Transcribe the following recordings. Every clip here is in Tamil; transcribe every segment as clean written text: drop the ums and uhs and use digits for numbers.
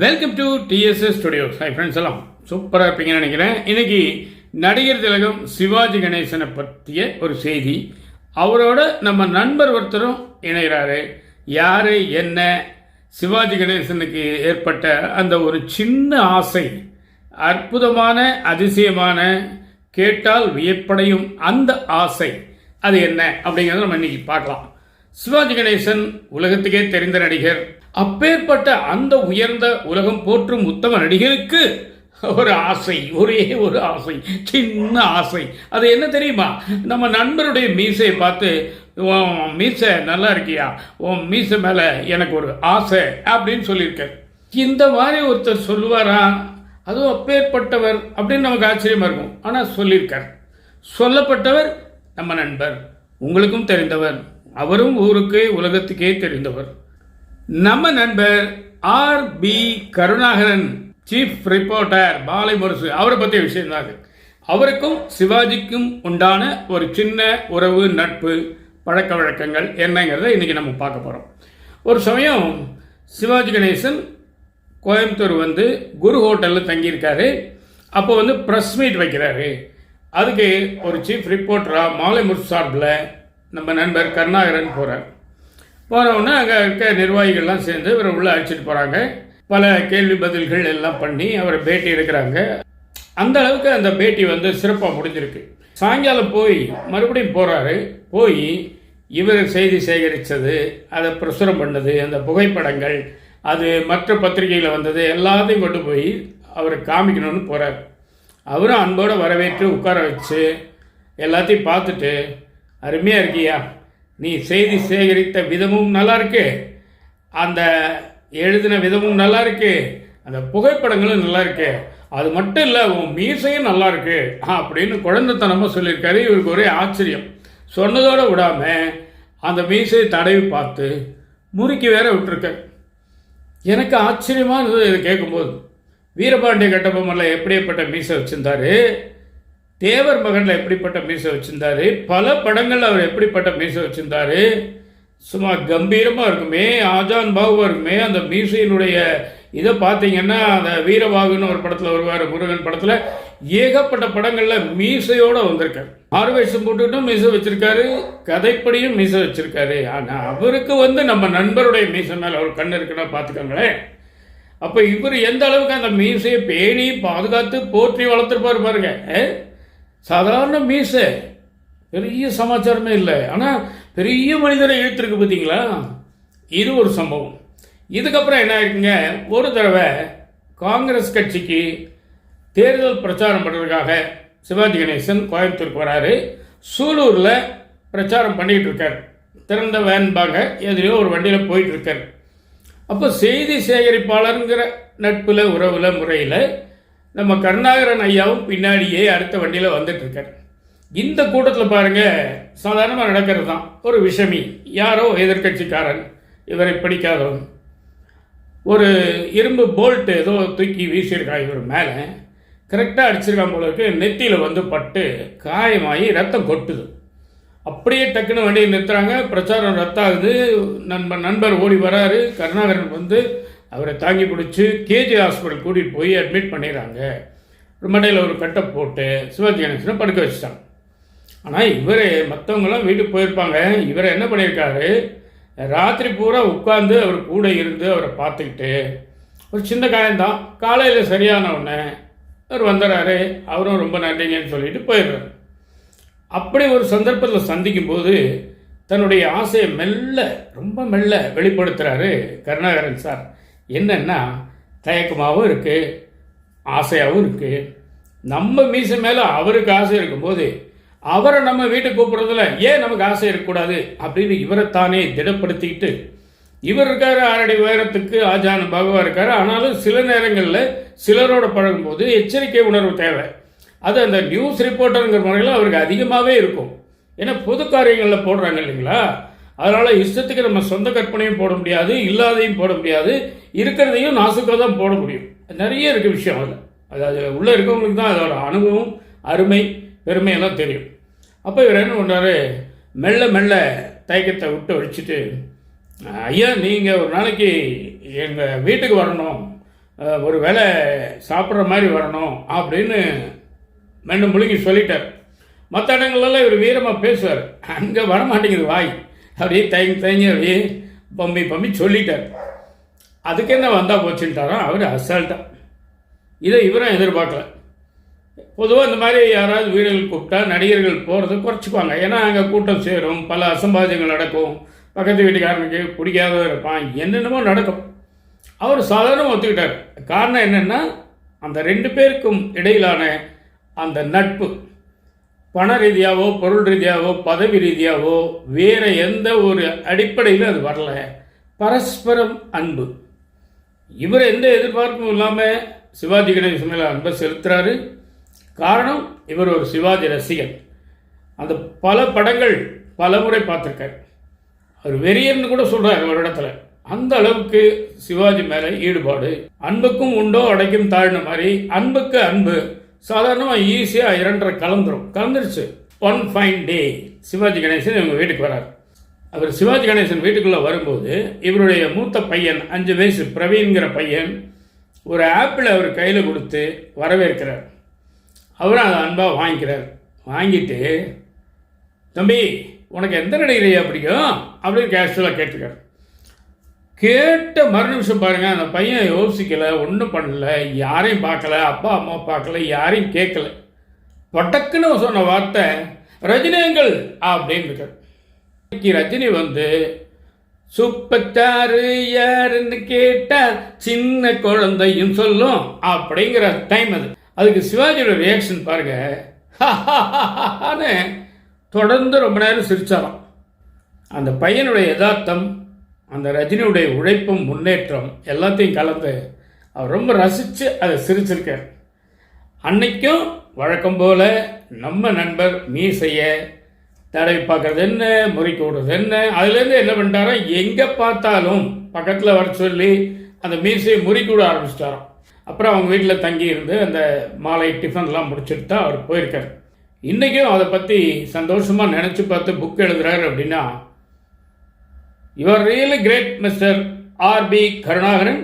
Welcome to TDS studios. Hi friends, எல்லாம் சூப்பராக இருப்பீங்கன்னு நினைக்கிறேன். இன்னைக்கு நடிகர் திலகம் சிவாஜி கணேசனை பற்றிய ஒரு செய்தி. அவரோட நம்ம நண்பர் ஒருத்தரும் இணைகிறாரு. யார் என்ன? சிவாஜி கணேசனுக்கு ஏற்பட்ட அந்த ஒரு சின்ன ஆசை, அற்புதமான அதிசயமான, கேட்டால் வியப்படையும் அந்த ஆசை, அது என்ன அப்படிங்கிறத நம்ம இன்னைக்கு பார்க்கலாம். சிவாஜி கணேசன் உலகத்துக்கே தெரிந்த நடிகர். அப்பேற்பட்ட அந்த உயர்ந்த உலகம் போற்றும் உத்தம நடிகருக்கு ஒரு ஆசை, ஒரே ஒரு ஆசை, சின்ன ஆசை. அது என்ன தெரியுமா? நம்ம நண்பருடைய மீசையை பார்த்து, உன் மீசை நல்லா இருக்கியா, உன் மீசை மேலே எனக்கு ஒரு ஆசை அப்படின்னு சொல்லியிருக்கார். இந்த மாதிரி ஒருத்தர் சொல்லுவாரா? அதுவும் அப்பேற்பட்டவர் அப்படின்னு நமக்கு ஆச்சரியமா இருக்கும். ஆனால் சொல்லியிருக்கார். சொல்லப்பட்டவர் நம்ம நண்பர், உங்களுக்கும் தெரிந்தவர், அவரும் ஊருக்கு உலகத்துக்கே தெரிந்தவர். நம்ம நண்பர் ஆர்.பி. கருணாகரன், சீஃப் ரிப்போர்ட்டர், பாலை முரசு, அவரை பற்றிய விஷயம் தாங்க. அவருக்கும் சிவாஜிக்கும் உண்டான ஒரு சின்ன உறவு, நட்பு, பழக்க வழக்கங்கள் என்னங்கிறத இன்றைக்கி நம்ம பார்க்க போகிறோம். ஒரு சமயம் சிவாஜி கணேசன் கோயம்புத்தூர் வந்து குரு ஹோட்டலில் தங்கியிருக்காரு. அப்போ வந்து ப்ரெஸ் மீட் வைக்கிறாரு. அதுக்கு ஒரு சீஃப் ரிப்போர்ட்டராக மாலை முரசு சார்பில் நம்ம நண்பர் கருணாகரன் போகிறார். போனவுடனே அங்கே இருக்க நிர்வாகிகள்லாம் சேர்ந்து இவரை உள்ளே அழைச்சிட்டு போகிறாங்க. பல கேள்வி பதில்கள் எல்லாம் பண்ணி அவரை பேட்டி எடுக்கிறாங்க. அந்த அளவுக்கு அந்த பேட்டி வந்து சிறப்பாக முடிஞ்சிருக்கு. சாயங்காலம் போய் மறுபடியும் போகிறாரு. போய் இவர் செய்தி சேகரித்தது, அதை பிரசுரம் பண்ணது, அந்த புகைப்படங்கள், அது மற்ற பத்திரிகையில் வந்தது எல்லாத்தையும் கொண்டு போய் அவரை காமிக்கணும்னு போகிறார். அவரும் அன்போடு வரவேற்று உட்கார வச்சு எல்லாத்தையும் பார்த்துட்டு, அருமையாக இருக்கியா, நீ செய்தி சேகரித்த விதமும் நல்லா இருக்கு, அந்த எழுதின விதமும் நல்லா இருக்கு, அந்த புகைப்படங்களும் நல்லா இருக்கு, அது மட்டும் இல்லை உன் மீசையும் நல்லா இருக்கு அப்படின்னு குழந்தைத்தனமாக சொல்லியிருக்காரு. இவருக்கு ஒரே ஆச்சரியம். சொன்னதோடு விடாமல் அந்த மீசையை தடவி பார்த்து முறுக்கி வேற விட்டுருக்க. எனக்கு ஆச்சரியமாக இருந்தது இதை கேட்கும்போது. வீரபாண்டிய கட்டபொம்மனில் எப்படிப்பட்ட மீசை வச்சுருந்தாரு, தேவர் மகனில் எப்படிப்பட்ட மீசை வச்சுருந்தாரு, பல படங்களில் அவர் எப்படிப்பட்ட மீசை வச்சுருந்தாரு, சும்மா கம்பீரமாக இருக்குமே, ஆஜான் பாகுவாக இருக்குமே. அந்த மீசையினுடைய இதை பார்த்தீங்கன்னா, அந்த வீரபாகுன்னு ஒரு படத்தில் வருவார், முருகன் படத்தில், ஏகப்பட்ட படங்களில் மீசையோடு வந்திருக்காரு. ஆர்வேஷம் போட்டுட்டும் மீசை வச்சுருக்காரு, கதைப்படியும் மீசை வச்சுருக்காரு. ஆனால் அவருக்கு வந்து நம்ம நண்பருடைய மீசை மேலே ஒரு கண் இருக்குன்னா பார்த்துக்கோங்களேன். அப்போ இவர் எந்த அளவுக்கு அந்த மீசையை பேணி பாதுகாத்து போற்றி வளர்த்துருப்பார் பாருங்க. சாதாரண மீசை, பெரிய சமாச்சாரமே இல்லை, ஆனால் பெரிய மனிதரை இழுத்துருக்கு பார்த்தீங்களா. இது ஒரு சம்பவம். இதுக்கப்புறம் என்ன ஆயிருக்குங்க, ஒரு தடவை காங்கிரஸ் கட்சிக்கு தேர்தல் பிரச்சாரம் பண்ணுறதுக்காக சிவாஜி கணேசன் கோயம்புத்தூருக்கு வராரு. சூலூரில் பிரச்சாரம் பண்ணிகிட்டு இருக்கார். திறந்த வேன்பாங்க, எதுலையோ ஒரு வண்டியில் போயிட்டு இருக்கார். அப்போ செய்தி சேகரிப்பாளருங்கிற நட்பில், உறவில், முறையில் நம்ம கருணாகரன் ஐயாவும் பின்னாடியே அடுத்த வண்டியில் வந்துட்டு இருக்கார். இந்த கூட்டத்தில் பாருங்கள், சாதாரணமாக நடக்கிறது தான். ஒரு விஷமி, யாரோ எதிர்கட்சிக்காரன், இவரை பிடிக்காதவன், ஒரு இரும்பு போல்ட் ஏதோ தூக்கி வீசியிருக்கான் இவர் மேலே. கரெக்டாக அடிச்சிருக்கான் போல இருக்கு. நெத்தியில் வந்து பட்டு காயமாகி ரத்தம் கொட்டுது. அப்படியே டக்குன்னு வண்டியை நிறுத்துறாங்க. பிரச்சாரம் ரத்தாகுது. நண்பர் ஓடி வராரு. கருணாகரன் வந்து அவரை தாங்கி பிடிச்சி கேஜி ஹாஸ்பிட்டல் கூட்டிகிட்டு போய் அட்மிட் பண்ணிடுறாங்க. ஒரு மண்டையில் ஒரு கட்டை போட்டு சிவாஜி கணேசனை படுக்க வச்சுட்டாங்க. ஆனால் இவர், மற்றவங்களாம் வீட்டுக்கு போயிருப்பாங்க, இவரை என்ன பண்ணியிருக்காரு, ராத்திரி பூரா உட்காந்து அவர் கூட இருந்து அவரை பார்த்துக்கிட்டு, ஒரு சின்ன காயம்தான், காலையில் சரியான உடனே அவர் வந்துடுறாரு. அவரும் ரொம்ப நன்றிங்கன்னு சொல்லிட்டு போயிடுறாரு. அப்படி ஒரு சந்தர்ப்பத்தில் சந்திக்கும் போது தன்னுடைய ஆசையை மெல்ல, ரொம்ப மெல்ல வெளிப்படுத்துகிறாரு கருணாகரன் சார். என்னன்னா, தயக்கமாகவும் இருக்குது, ஆசையாகவும் இருக்குது. நம்ம மீசை மேலே அவருக்கு ஆசை இருக்கும்போது அவரை நம்ம வீட்டுக்கு கூப்பிட்றதுல ஏன் நமக்கு ஆசை இருக்கக்கூடாது அப்படின்னு இவரைத்தானே திடப்படுத்திக்கிட்டு, இவர் இருக்கார் 6 அடி உயரத்துக்கு, ஆஜான் பாகுவா இருக்கார். ஆனாலும் சில நேரங்களில் சிலரோட பழகும்போது எச்சரிக்கை உணர்வு தேவை. அது அந்த நியூஸ் ரிப்போர்ட்டருங்கிற முறையில் அவருக்கு அதிகமாகவே இருக்கும். ஏன்னா பொது காரியங்களில் போடுறாங்க இல்லைங்களா. அதனால் இஷ்டத்துக்கு நம்ம சொந்த கற்பனையும் போட முடியாது, இல்லாதையும் போட முடியாது, இருக்கிறதையும் நாசுக்காக தான் போட முடியும். நிறைய இருக்குது விஷயம் அதில். அதாவது உள்ளே இருக்கவங்களுக்கு தான் அதோட அனுபவம், அருமை, பெருமையெல்லாம் தெரியும். அப்போ இவர் என்ன பண்ணுறாரு, மெல்ல மெல்ல தயக்கத்தை விட்டு வச்சுட்டு, ஐயா நீங்கள் ஒரு நாளைக்கு எங்கள் வீட்டுக்கு வரணும், ஒரு வேளை சாப்பிட்ற மாதிரி வரணும் அப்படின்னு மென்னு முழுங்கி சொல்லிட்டார். மற்ற இடங்கள்லாம் இவர் வீரமாக பேசுவார், அங்கே வரமாட்டேங்குது வாய், அப்படியே தயங்கி அப்படியே பம்பி சொல்லிட்டார். அதுக்கு என்ன வந்தால் போச்சுட்டாரோ அவர் அசால்ட்டாக. இதை இவரும் எதிர்பார்க்கல. பொதுவாக இந்த மாதிரி யாராவது வீடுகள் கூப்பிட்டா நடிகர்கள் போகிறத குறைச்சிக்குவாங்க. ஏன்னா அங்கே கூட்டம் சேரும், பல அசம்பாவிதங்கள் நடக்கும், பக்கத்து வீட்டுக்காரனுக்கு பிடிக்காத இருப்பான், என்னென்னமோ நடக்கும். அவர் சாதாரணமாக ஒத்துக்கிட்டார். காரணம் என்னென்னா அந்த 2 பேருக்கும் இடையிலான அந்த நட்பு பண ரீதியாகவோ பொருள் ரீதியாகவோ பதவி ரீதியாகவோ வேறு எந்த ஒரு அடிப்படையில் அது வரல. பரஸ்பரம் அன்பு. இவர் எந்த எதிர்பார்ப்பும் இல்லாமல் சிவாஜி கணேசன் மேலே அன்பை செலுத்துகிறாரு. காரணம், இவர் ஒரு சிவாஜி ரசிகர். அந்த பல படங்கள் பல முறை பார்த்துருக்கார். அவர் வெறியர்னு கூட சொல்கிறார் ஒரு இடத்துல. அந்த அளவுக்கு சிவாஜி மேலே ஈடுபாடு. அன்புக்கும் உண்டோ அடைக்கும் தாழ்ன மாதிரி அன்புக்கு அன்பு சாதாரணமாக ஈஸியாக 2 கலந்துருச்சு. One fine day Sivaji Ganesan இவங்க வீட்டுக்கு வரார். அவர் சிவாஜி கணேசன் வீட்டுக்குள்ளே வரும்போது இவருடைய மூத்த பையன் 5 வயசு பிரவீன்கிற பையன் ஒரு ஆப்பிள் அவர் கையில் கொடுத்து வரவேற்கிறார். அவரும் அதை அன்பாக வாங்கிக்கிறார். வாங்கிட்டு, தம்பி உனக்கு எந்த நடிகரையா பிடிக்கும் அப்படின்னு கேஷுவலாக கேட்டுருக்கார். கேட்ட மறுநிமிஷம் பாருங்கள், அந்த பையன் யோசிக்கலை, ஒன்றும் பண்ணல, யாரையும் பார்க்கல, அப்பா அம்மா பார்க்கல, யாரையும் கேட்கல. பட்டக்குன்னு சொன்ன வார்த்தை ரஜினிகள் அப்படின்னு இருக்கார். ரஜினி வந்து சூப்பர் ஸ்டாரு யாருன்னு கேட்டா சின்ன குழந்தையும் சொல்லும் அப்படிங்கிற டைம் அது. அதுக்கு சிவாஜியோட ரியாக்ஷன் பாருங்க, தொடர்ந்து ரொம்ப நேரம் சிரிச்சாராம். அந்த பையனுடைய யதார்த்தம், அந்த ரஜினியுடைய உழைப்பும் முன்னேற்றம் எல்லாத்தையும் கலந்து அவர் ரொம்ப ரசித்து அதை சிரிச்சிருக்கார். அன்னைக்கும் வழக்கம் போல் நம்ம நண்பர் மீசைய தடவி பார்க்கறது என்ன, முறிக்க விடுறது என்ன, அதுலேருந்து என்ன பண்ணிட்டாரோ எங்கே பார்த்தாலும் பக்கத்தில் வர சொல்லி அந்த மீசையை முறிக்க விட ஆரம்பிச்சிட்டாராம். அப்புறம் அவங்க வீட்டில் தங்கி இருந்து அந்த மாலை டிஃபன்லாம் முடிச்சுட்டு தான் அவர் போயிருக்கார். இன்றைக்கும் அதை பற்றி சந்தோஷமாக நினச்சி பார்த்து புக் எழுதுகிறார். அப்படின்னா your really great mister R.B. Karunakaran.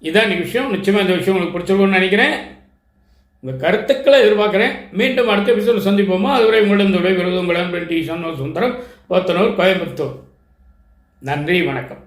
இதான் விஷயம். நிச்சயமாக இந்த விஷயம் உங்களுக்கு பிடிச்சிருக்கும்னு நினைக்கிறேன். உங்கள் கருத்துக்களை எதிர்பார்க்குறேன். மீண்டும் அடுத்த எபிசோடு சந்திப்போமா? அதுவரை உங்களிடம் விருது உங்கள் அன்பன் டி. சண்முக சுந்தரம், போத்தனூர், கோயம்புத்தூர். நன்றி, வணக்கம்.